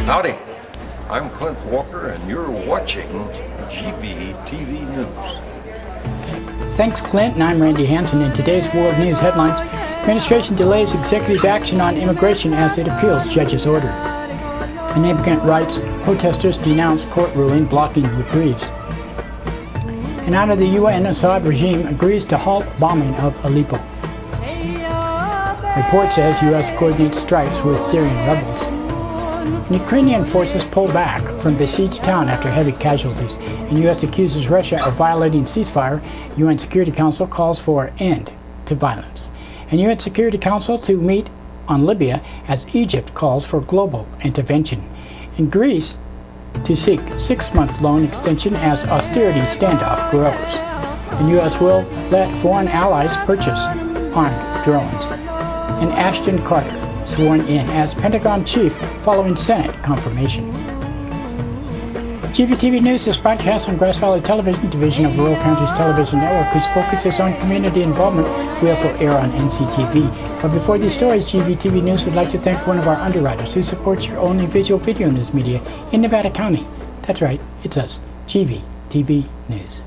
Howdy, I'm Clint Walker and you're watching GVTV News. Thanks, Clint, and I'm Randy Hansen. In today's World News headlines, administration delays executive action on immigration as it appeals judge's order. And immigrant rights protesters denounce court ruling blocking reprieves. And out of the UN, Assad regime agrees to halt bombing of Aleppo. Report says U.S. coordinates strikes with Syrian rebels. And Ukrainian forces pull back from besieged town after heavy casualties. And U.S. accuses Russia of violating ceasefire. UN Security Council calls for end to violence. And UN Security Council to meet on Libya as Egypt calls for global intervention. In Greece to seek 6-month loan extension as austerity standoff grows. And U.S. will let foreign allies purchase armed drones. And Ashton Carter sworn in as Pentagon chief following Senate confirmation. GVTV News is broadcast on Grass Valley Television Division of Rural Counties Television Network, whose focus is on community involvement. We also air on NCTV. But before these stories, GVTV News would like to thank one of our underwriters who supports your only visual video news media in Nevada County. That's right, it's us, GVTV News.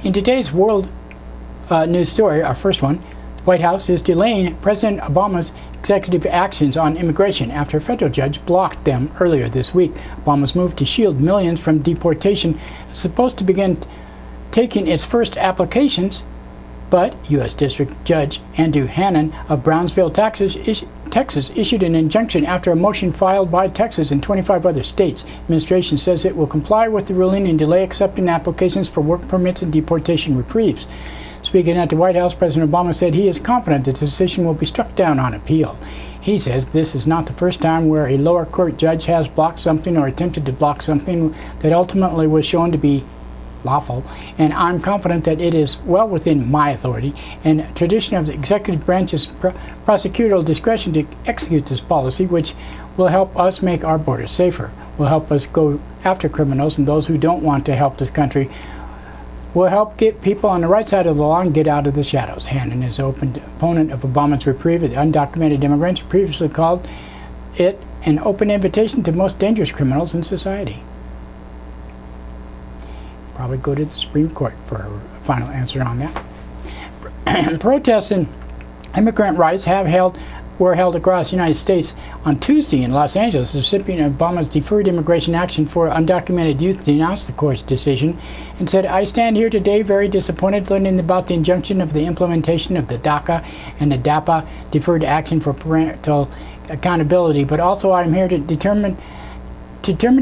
In today's world news story, our first one, the White House is delaying President Obama's executive actions on immigration after a federal judge blocked them earlier this week. Obama's move to shield millions from deportation is supposed to begin taking its first applications, but U.S. District Judge Andrew Hannon of Brownsville, Texas, issued an injunction after a motion filed by Texas and 25 other states. Administration says it will comply with the ruling and delay accepting applications for work permits and deportation reprieves. Speaking at the White House, President Obama said he is confident the decision will be struck down on appeal. He says this is not the first time where a lower court judge has blocked something or attempted to block something that ultimately was shown to be lawful, and I'm confident that it is well within my authority and tradition of the executive branch's prosecutorial discretion to execute this policy, which will help us make our borders safer, will help us go after criminals and those who don't want to help this country, will help get people on the right side of the law and get out of the shadows. Hannon is open opponent of Obama's reprieve of the undocumented immigrants, previously called it an open invitation to most dangerous criminals in society. Probably go to the Supreme Court for a final answer on that. Protests and immigrant rights were held across the United States on Tuesday in Los Angeles. The recipient of Obama's deferred immigration action for undocumented youth denounced the court's decision and said, "I stand here today very disappointed learning about the injunction of the implementation of the DACA and the DAPA deferred action for parental accountability, but also I am here to determined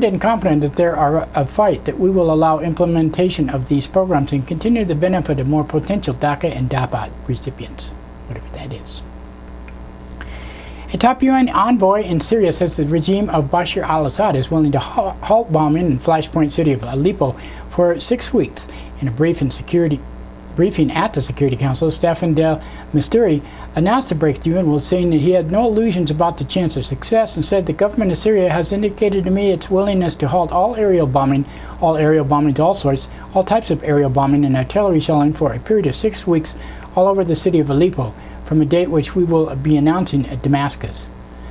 and confident that there are a fight that we will allow implementation of these programs and continue the benefit of more potential DACA and DAPA recipients," whatever that is. A top UN envoy in Syria says the regime of Bashar al-Assad is willing to halt bombing in flashpoint city of Aleppo for 6 weeks. In a briefing at the Security Council, Staffan de Mistura announced the breakthrough and was saying that he had no illusions about the chance of success and said the government of Syria has indicated to me its willingness to halt all aerial bombings, all types of aerial bombing and artillery shelling for a period of 6 weeks all over the city of Aleppo, from a date which we will be announcing at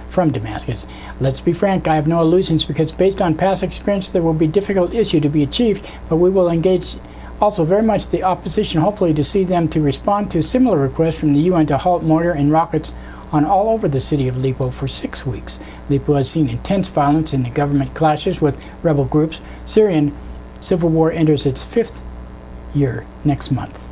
from Damascus. Let's be frank, I have no illusions because based on past experience there will be difficult issue to be achieved, but we will engage also very much the opposition, hopefully to see them to respond to similar requests from the UN to halt mortar and rockets on all over the city of Aleppo for 6 weeks. Aleppo has seen intense violence in the government clashes with rebel groups. Syrian civil war enters its 5th year next month.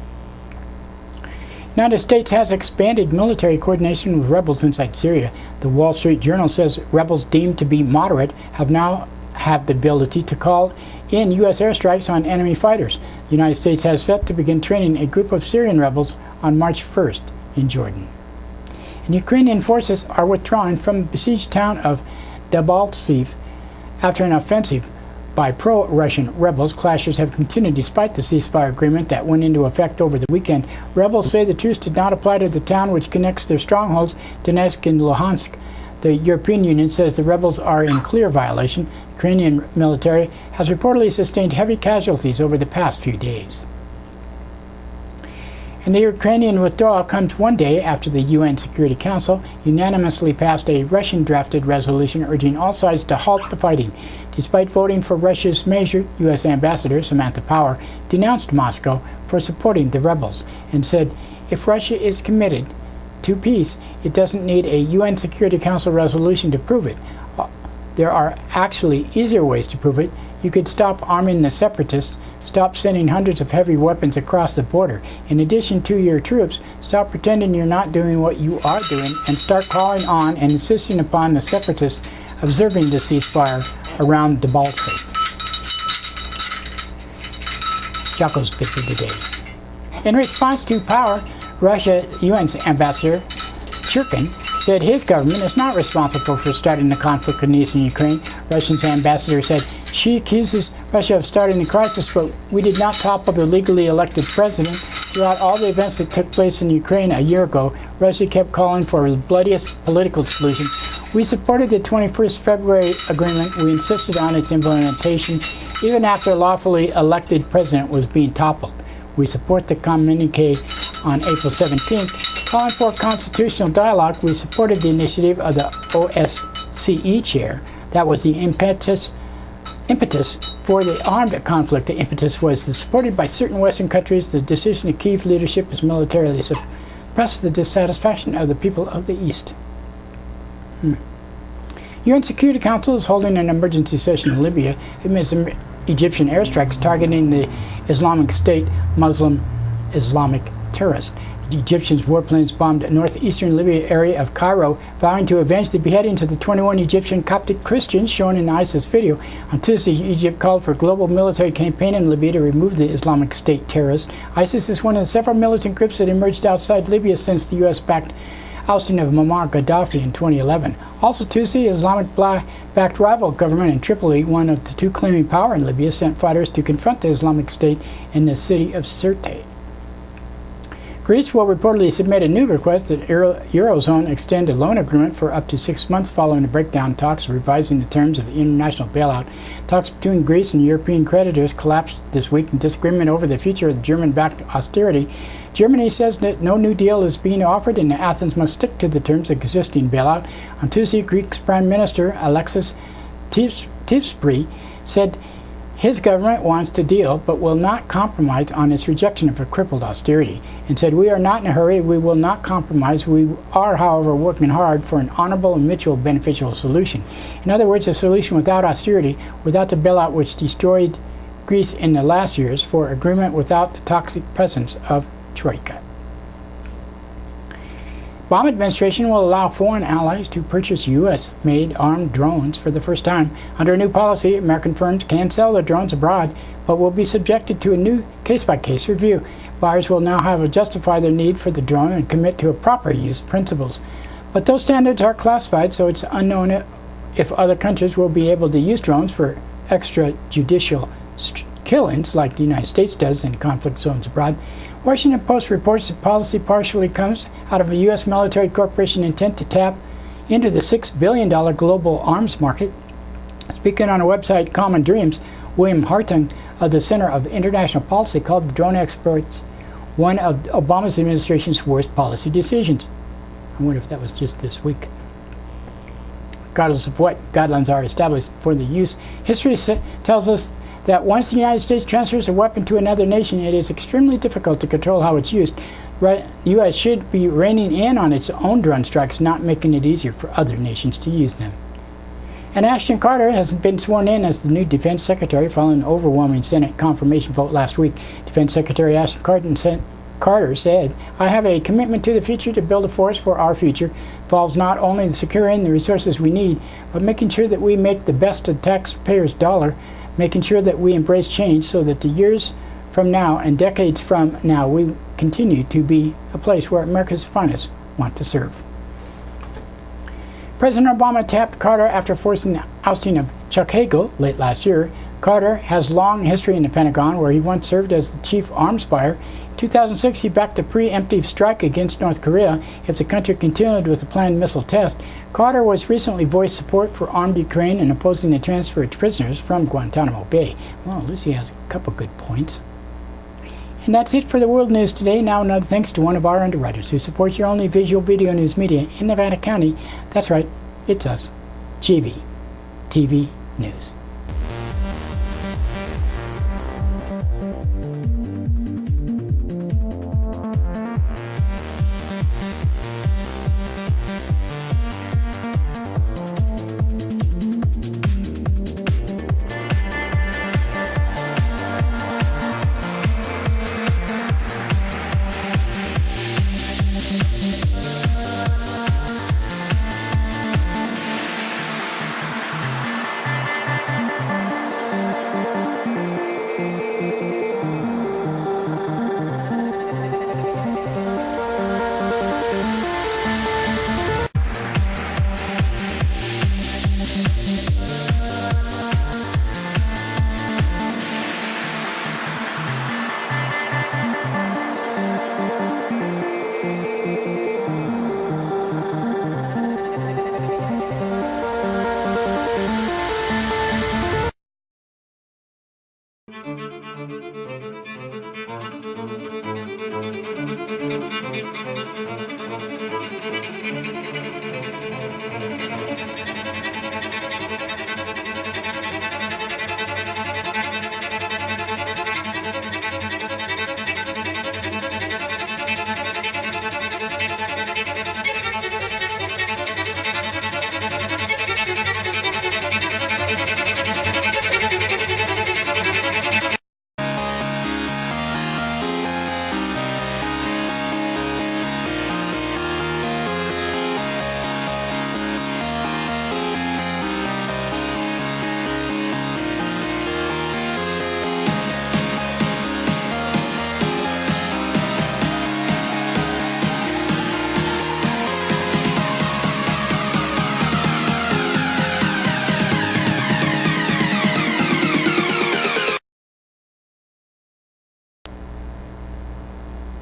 The United States has expanded military coordination with rebels inside Syria. The Wall Street Journal says rebels deemed to be moderate now have the ability to call in U.S. airstrikes on enemy fighters. The United States has set to begin training a group of Syrian rebels on March 1st in Jordan. And Ukrainian forces are withdrawing from the besieged town of Debaltseve after an offensive by pro-Russian rebels. Clashes have continued despite the ceasefire agreement that went into effect over the weekend. Rebels say the truce did not apply to the town, which connects their strongholds, Donetsk and Luhansk. The European Union says the rebels are in clear violation. Ukrainian military has reportedly sustained heavy casualties over the past few days. And the Ukrainian withdrawal comes one day after the UN Security Council unanimously passed a Russian-drafted resolution urging all sides to halt the fighting. Despite voting for Russia's measure, U.S. Ambassador Samantha Power denounced Moscow for supporting the rebels and said, if Russia is committed to peace, it doesn't need a UN Security Council resolution to prove it. There are actually easier ways to prove it. You could stop arming the separatists, stop sending hundreds of heavy weapons across the border. In addition to your troops, stop pretending you're not doing what you are doing and start calling on and insisting upon the separatists observing the ceasefire around Debaltseve. Jocko's busy today. In response to Power, Russia UN's Ambassador Churkin said his government is not responsible for starting the conflict in eastern Ukraine. Russia's ambassador said she accuses Russia of starting the crisis, but we did not topple the legally elected president. Throughout all the events that took place in Ukraine a year ago, Russia kept calling for the bloodiest political solution. We supported the 21st February agreement. We insisted on its implementation, even after a lawfully elected president was being toppled. We support the communique on April 17th, calling for constitutional dialogue. We supported the initiative of the OSCE chair. That was the impetus for the armed conflict. The impetus was supported by certain Western countries. The decision of Kyiv leadership is militarily suppress the dissatisfaction of the people of the East. UN Security Council is holding an emergency session in Libya amidst Egyptian airstrikes targeting the Islamic State Muslim Islamic terrorists. The Egyptians' warplanes bombed northeastern Libya area of Cairo, vowing to avenge the beheadings of the 21 Egyptian Coptic Christians shown in the ISIS video. On Tuesday, Egypt called for a global military campaign in Libya to remove the Islamic State terrorists. ISIS is one of the several militant groups that emerged outside Libya since the U.S.-backed ousting of Muammar Gaddafi in 2011. Also Tuesday, Islamic-backed rival government in Tripoli, one of the two claiming power in Libya, sent fighters to confront the Islamic State in the city of Sirte. Greece will reportedly submit a new request that Eurozone extend a loan agreement for up to 6 months following the breakdown talks revising the terms of the international bailout. Talks between Greece and European creditors collapsed this week in disagreement over the future of German-backed austerity. Germany says that no new deal is being offered and Athens must stick to the terms of existing bailout. On Tuesday, Greece's Prime Minister Alexis Tsipras said his government wants to deal but will not compromise on its rejection of a crippled austerity, and said, "We are not in a hurry, we will not compromise. We are, however, working hard for an honorable and mutual beneficial solution." In other words, a solution without austerity, without the bailout which destroyed Greece in the last years, for agreement without the toxic presence of Troika. Obama administration will allow foreign allies to purchase U.S.-made armed drones for the first time. Under a new policy, American firms can sell their drones abroad, but will be subjected to a new case-by-case review. Buyers will now have to justify their need for the drone and commit to a proper use principles. But those standards are classified, so it's unknown if other countries will be able to use drones for extrajudicial killings like the United States does in conflict zones abroad. Washington Post reports that policy partially comes out of a U.S. military corporation intent to tap into the $6 billion global arms market. Speaking on a website, Common Dreams, William Hartung of the Center of International Policy called the drone exports one of Obama's administration's worst policy decisions. I wonder if that was just this week. Regardless of what guidelines are established for the use, history tells us that once the United States transfers a weapon to another nation, it is extremely difficult to control how it's used. U.S. should be reining in on its own drone strikes, not making it easier for other nations to use them. And Ashton Carter has been sworn in as the new Defense Secretary following an overwhelming Senate confirmation vote last week. Defense Secretary Ashton Carter said, "I have a commitment to the future to build a force for our future. It involves not only securing the resources we need, but making sure that we make the best of the taxpayers' dollar, making sure that we embrace change so that the years from now and decades from now we continue to be a place where America's finest want to serve." President Obama tapped Carter after forcing the ousting of Chuck Hagel late last year. Carter has long history in the Pentagon, where he once served as the chief arms buyer. In 2006, he backed a preemptive strike against North Korea if the country continued with the planned missile test. Carter was recently voiced support for armed Ukraine and opposing the transfer of prisoners from Guantanamo Bay. Well, Lucy has a couple good points. And that's it for the world news today. Now another thanks to one of our underwriters who supports your only visual video news media in Nevada County. That's right, it's us, GVTV News.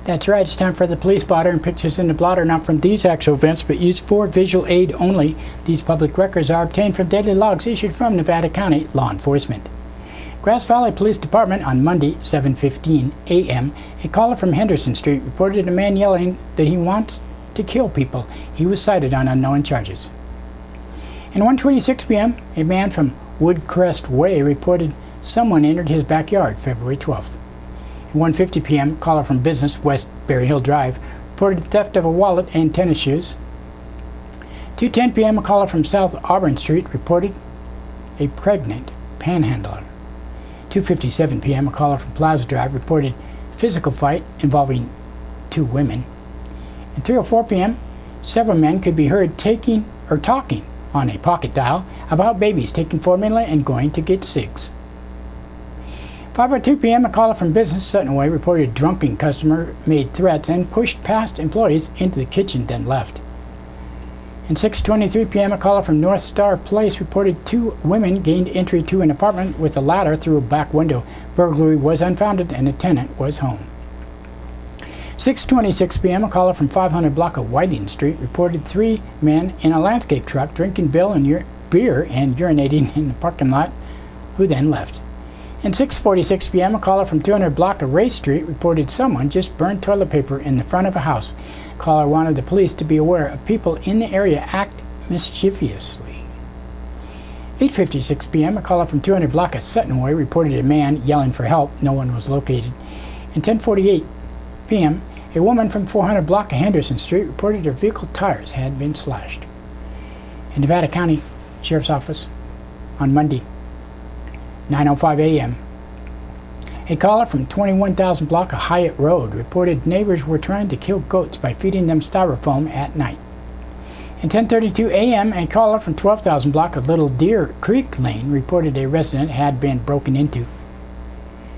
That's right, it's time for the police blotter, and pictures in the blotter not from these actual events but used for visual aid only. These public records are obtained from daily logs issued from Nevada County law enforcement. Grass Valley Police Department on Monday, 7:15 a.m., a caller from Henderson Street reported a man yelling that he wants to kill people. He was cited on unknown charges. And 1:26 p.m., a man from Woodcrest Way reported someone entered his backyard February 12th. At 1:50 p.m., a caller from Business, West Berry Hill Drive, reported theft of a wallet and tennis shoes. 2:10 p.m., a caller from South Auburn Street reported a pregnant panhandler. 2:57 p.m., a caller from Plaza Drive reported physical fight involving two women. At 3:04 p.m., several men could be heard talking on a pocket dial about babies taking formula and going to get cigs. 5:02 p.m., a caller from Business, Sutton Way, reported a drunken customer made threats and pushed past employees into the kitchen, then left. At 6:23 p.m., a caller from North Star Place reported two women gained entry to an apartment with a ladder through a back window. Burglary was unfounded and the tenant was home. 6:26 p.m., a caller from 500 block of Whiting Street reported three men in a landscape truck drinking beer and urinating in the parking lot, who then left. At 6:46 p.m., a caller from 200 block of Ray Street reported someone just burned toilet paper in the front of a house. The caller wanted the police to be aware of people in the area act mischievously. 8:56 p.m., a caller from 200 block of Sutton Way reported a man yelling for help. No one was located. At 10:48 p.m., A woman from 400 block of Henderson Street reported her vehicle tires had been slashed. In Nevada County Sheriff's Office on Monday, 9:05 a.m., a caller from 21,000 block of Hyatt Road reported neighbors were trying to kill goats by feeding them styrofoam at night. At 10:32 a.m., a caller from 12,000 block of Little Deer Creek Lane reported a resident had been broken into.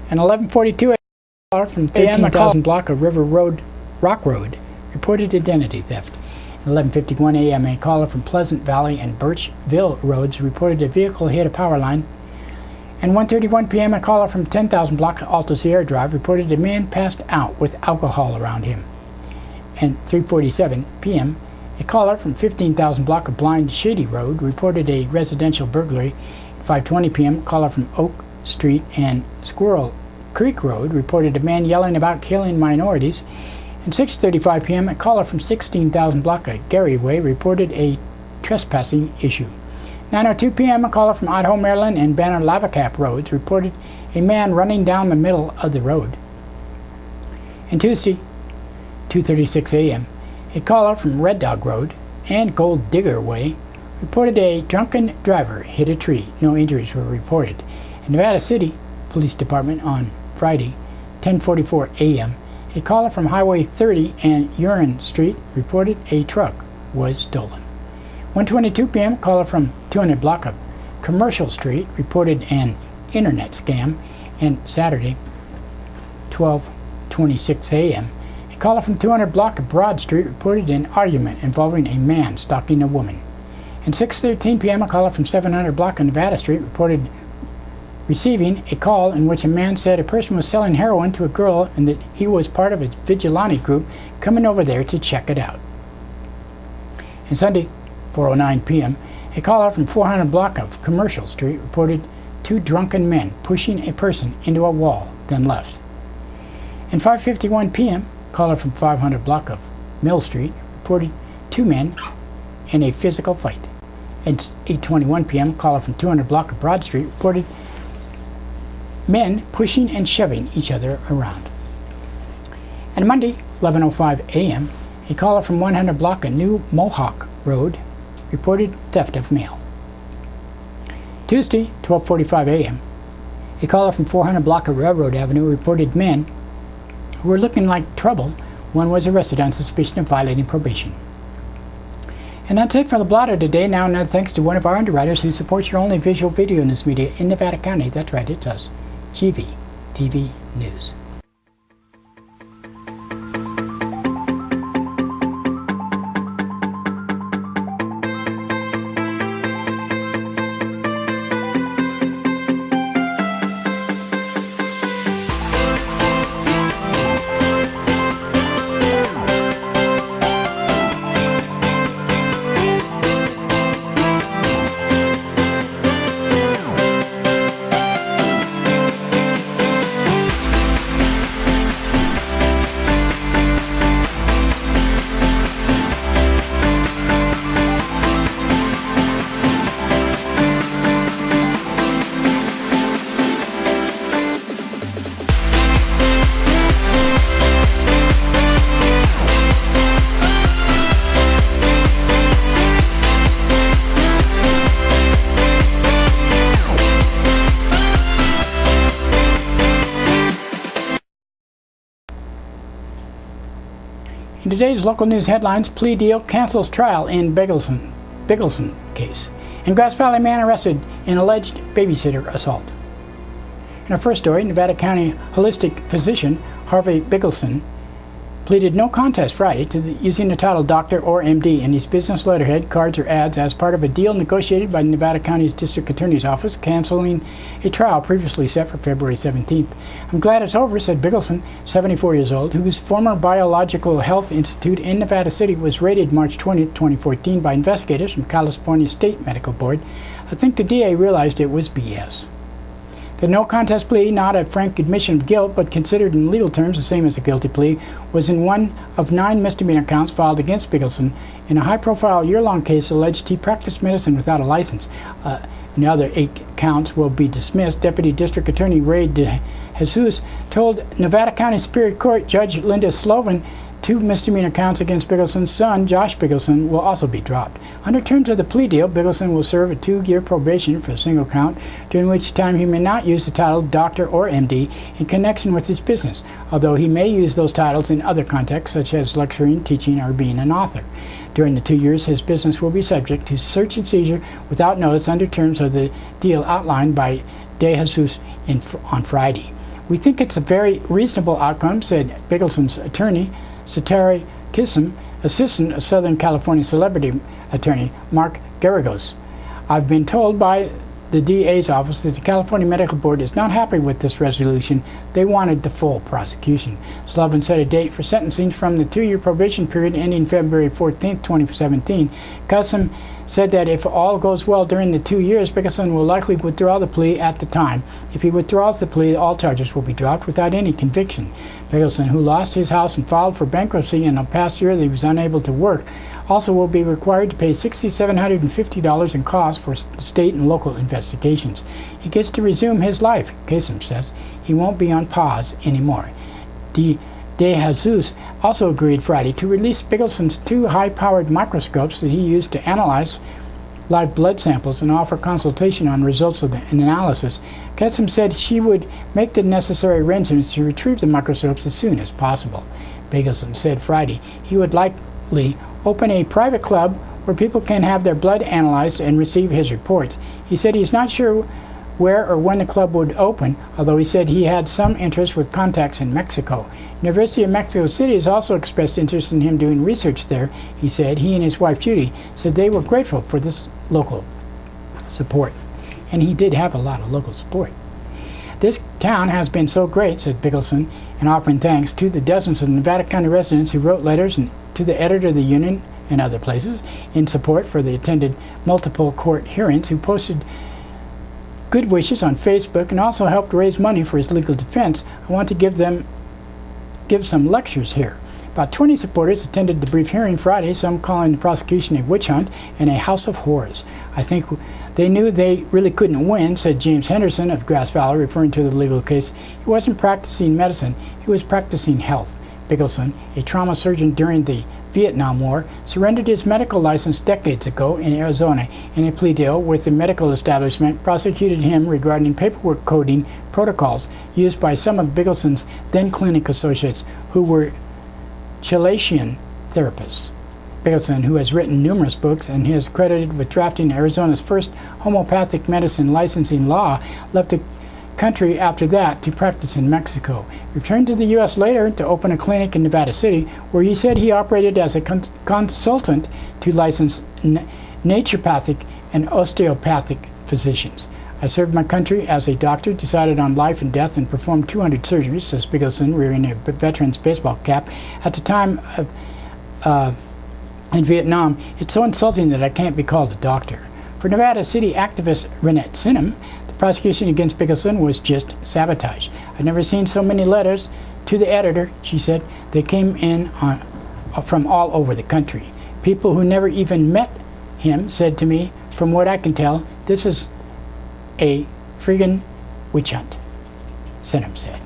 At 11:42 a.m., a caller from 13,000 block of River Road, Rock Road, reported identity theft. At 11:51 a.m., a caller from Pleasant Valley and Birchville Roads reported a vehicle hit a power line. And 1:31 p.m., a caller from 10,000 block of Alta Sierra Drive reported a man passed out with alcohol around him. And 3:47 p.m., a caller from 15,000 block of Blind Shady Road reported a residential burglary. At 5:20 p.m., a caller from Oak Street and Squirrel Creek Road reported a man yelling about killing minorities. At 6:35 p.m., a caller from 16,000 block of Gary Way reported a trespassing issue. 9:02 p.m., a caller from Idaho, Maryland and Banner Lavacap Roads reported a man running down the middle of the road. And Tuesday, 2:36 a.m., a caller from Red Dog Road and Gold Digger Way reported a drunken driver hit a tree. No injuries were reported. In Nevada City Police Department on Friday, 10:44 a.m., a caller from Highway 30 and Urine Street reported a truck was stolen. 1:22 p.m., a caller from 200 block of Commercial Street reported an internet scam. And Saturday, 12:26 a.m., a caller from 200 block of Broad Street reported an argument involving a man stalking a woman. And 6:13 p.m., a caller from 700 block of Nevada Street reported receiving a call in which a man said a person was selling heroin to a girl and that he was part of a vigilante group coming over there to check it out. And Sunday, 4:09 p.m., a caller from 400 block of Commercial Street reported two drunken men pushing a person into a wall, then left. And 5:51 p.m., a caller from 500 block of Mill Street reported two men in a physical fight. At 8:21 p.m., a caller from 200 block of Broad Street reported men pushing and shoving each other around. And Monday, 11:05 a.m., a caller from 100 block of New Mohawk Road reported theft of mail. Tuesday, 12:45 a.m., a caller from 400 block of Railroad Avenue reported men who were looking like trouble. One was arrested on suspicion of violating probation. And that's it for the blotter today. Now, another thanks to one of our underwriters who supports your only visual video news media in Nevada County. That's right, it's us, GVTV News. In today's local news headlines, plea deal cancels trial in Biggleson case. And Grass Valley man arrested in alleged babysitter assault. In our first story, Nevada County holistic physician Harvey Biggleson pleaded no contest Friday to using the title doctor or MD in his business letterhead, cards, or ads as part of a deal negotiated by Nevada County's District Attorney's Office, canceling a trial previously set for February 17th. "I'm glad it's over," said Biggleson, 74 years old, whose former Biological Health Institute in Nevada City was raided March 20, 2014 by investigators from California State Medical Board. "I think the DA realized it was BS." The no contest plea, not a frank admission of guilt, but considered in legal terms the same as a guilty plea, was in one of 9 misdemeanor counts filed against Biggleson in a high-profile year-long case alleged he practiced medicine without a license. And the other 8 counts will be dismissed. Deputy District Attorney Ray De Jesus told Nevada County Superior Court Judge Linda Sloven 2 misdemeanor counts against Biggleson's son, Josh Biggleson, will also be dropped. Under terms of the plea deal, Biggleson will serve a 2-year probation for a single count, during which time he may not use the title doctor or MD in connection with his business, although he may use those titles in other contexts, such as lecturing, teaching, or being an author. During the 2 years, his business will be subject to search and seizure without notice under terms of the deal outlined by De Jesus on Friday. "We think it's a very reasonable outcome," said Biggleson's attorney, Satari Kissam, assistant of Southern California celebrity attorney Mark Garagos. "I've been told by the DA's office that the California Medical Board is not happy with this resolution. They wanted the full prosecution." Sullivan set a date for sentencing from the 2-year probation period ending February 14, 2017. Kissam said that if all goes well during the 2 years, Biggleson will likely withdraw the plea at the time. If he withdraws the plea, all charges will be dropped without any conviction. Biggleson, who lost his house and filed for bankruptcy in the past year that he was unable to work, also will be required to pay $6,750 in costs for state and local investigations. He gets to resume his life, Kasem says. He won't be on pause anymore. De Jesus also agreed Friday to release Biggleson's 2 high-powered microscopes that he used to analyze live blood samples and offer consultation on results of the analysis. Kasem said she would make the necessary arrangements to retrieve the microscopes as soon as possible. Biggleson said Friday he would likely open a private club where people can have their blood analyzed and receive his reports. He said he's not sure where or when the club would open, although he said he had some interest with contacts in Mexico. University of Mexico City has also expressed interest in him doing research there. He said he and his wife Judy said they were grateful for this local support. And he did have a lot of local support. "This town has been so great," said Biggleson, and offering thanks to the dozens of Nevada County residents who wrote letters and to the editor of the Union and other places in support for the attended multiple court hearings, who posted good wishes on Facebook and also helped raise money for his legal defense. "I want to give some lectures here." About 20 supporters attended the brief hearing Friday, some calling the prosecution a witch hunt and a house of horrors. "I think they knew they really couldn't win," said James Henderson of Grass Valley, referring to the legal case. "He wasn't practicing medicine, he was practicing health." Biggleson, a trauma surgeon during the Vietnam War, surrendered his medical license decades ago in Arizona. In a plea deal with the medical establishment, prosecuted him regarding paperwork coding protocols used by some of Biggleson's then clinic associates who were chelation therapists. Biggleson, who has written numerous books and is credited with drafting Arizona's first homeopathic medicine licensing law, left the country after that to practice in Mexico. Returned to the U.S. later to open a clinic in Nevada City, where he said he operated as a consultant to licensed naturopathic and osteopathic physicians. "I served my country as a doctor, decided on life and death, and performed 200 surgeries," says Biggleson, wearing a veteran's baseball cap. "At the time of in Vietnam, it's so insulting that I can't be called a doctor." For Nevada City activist Renette Sinham, the prosecution against Biggleson was just sabotage. "I've never seen so many letters to the editor," she said. "They came in from all over the country. People who never even met him said to me, from what I can tell, this is a friggin' witch hunt," Sinham said.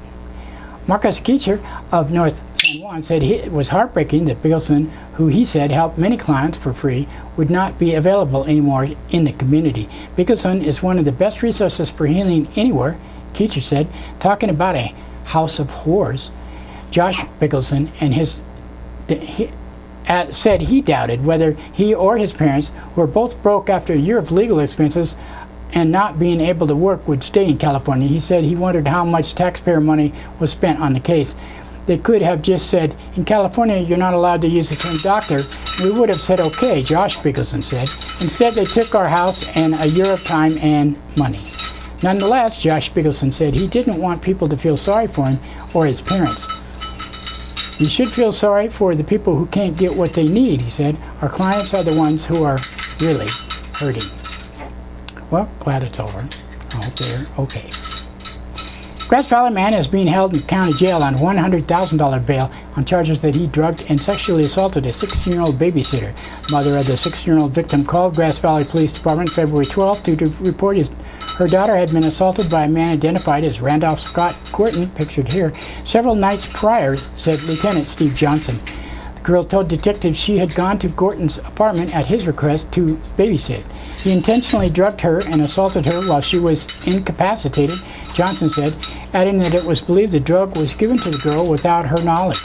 Marcus Keecher of North San Juan said it was heartbreaking that Biggleson, who he said helped many clients for free, would not be available anymore in the community. "Biggleson is one of the best resources for healing anywhere," Keecher said, talking about a house of horrors. Josh Biggleson and said he doubted whether he or his parents, who were both broke after a year of legal expenses and not being able to work, would stay in California. He said he wondered how much taxpayer money was spent on the case. "They could have just said, 'In California, you're not allowed to use the term doctor.' We would have said okay," Josh Biggleson said. "Instead, they took our house and a year of time and money." Nonetheless, Josh Biggleson said he didn't want people to feel sorry for him or his parents. "You should feel sorry for the people who can't get what they need," he said. "Our clients are the ones who are really hurting." Well, glad it's over. I hope they're okay. Grass Valley man is being held in county jail on $100,000 bail on charges that he drugged and sexually assaulted a 16-year-old babysitter. Mother of the 16-year-old victim called Grass Valley Police Department February 12th to report her daughter had been assaulted by a man identified as Randolph Scott Quirton, pictured here, several nights prior, said Lieutenant Steve Johnson. The girl told detectives she had gone to Gorton's apartment at his request to babysit. He intentionally drugged her and assaulted her while she was incapacitated, Johnson said, adding that it was believed the drug was given to the girl without her knowledge.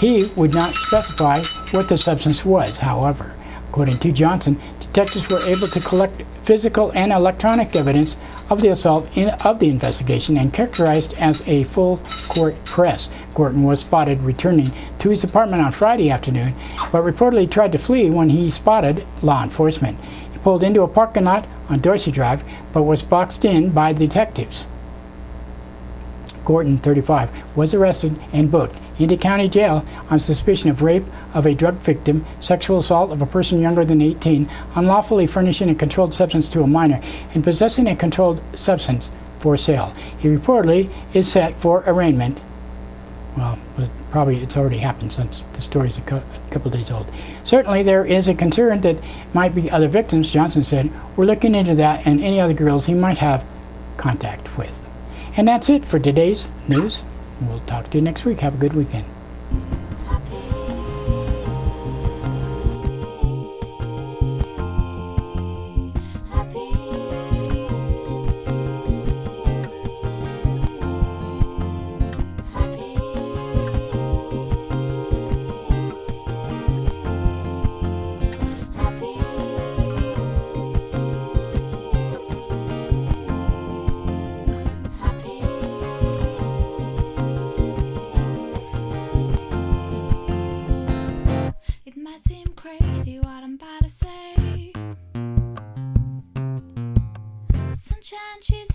He would not specify what the substance was, however. According to Johnson, detectives were able to collect physical and electronic evidence of the assault of the investigation and characterized as a full court press. Gorton was spotted returning to his apartment on Friday afternoon, but reportedly tried to flee when he spotted law enforcement. He pulled into a parking lot on Dorsey Drive, but was boxed in by detectives. Gorton, 35, was arrested and booked into county jail on suspicion of rape of a drug victim, sexual assault of a person younger than 18, unlawfully furnishing a controlled substance to a minor, and possessing a controlled substance for sale. He reportedly is set for arraignment. Well, probably it's already happened since the story's a couple days old. Certainly there is a concern that might be other victims, Johnson said. We're looking into that and any other girls he might have contact with. And that's it for today's news. We'll talk to you next week. Have a good weekend. Might seem crazy what I'm about to say. Sunshine, she's